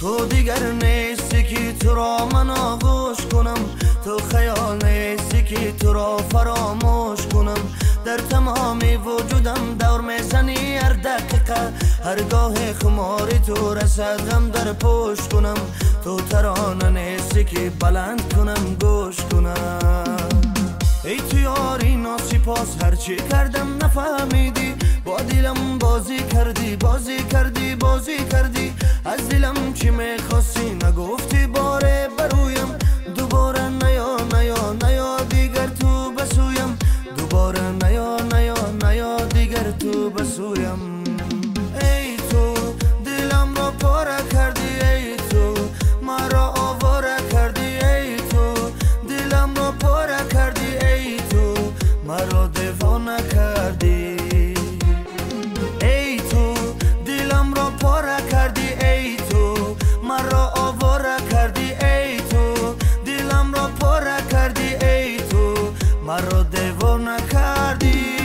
تو دیگر نیستی که تو را من آغوش کنم، تو خیال نیستی که تو را فراموش کنم. در تمامی وجودم دور میزنی هر دقیقه، هرگاه خماری تو رسد غم در پوش کنم. تو ترانه نیستی که بلند کنم گوش کنم. ای تو یاری ناسپاس هرچی کردم نفهمیدی، با دلم بازی کردی بازی کردی بازی کردی. از دلم چی میخواستی نگفتی باره برویم، دوباره نیا نیا نیا دیگر تو بسویم، دوباره نیا نیا نیا دیگر تو بسویم. ای تو دلم را پاره کردی، ای تو مرا آواره کردی، ای تو دلم را پاره کردی، ای تو مرا دیوانه کردی. ای تو دلم را پاره کردی، ای تو مرا آواره کردی، ای تو دلم را پاره کردی، ای تو مرا دیوانه کردی.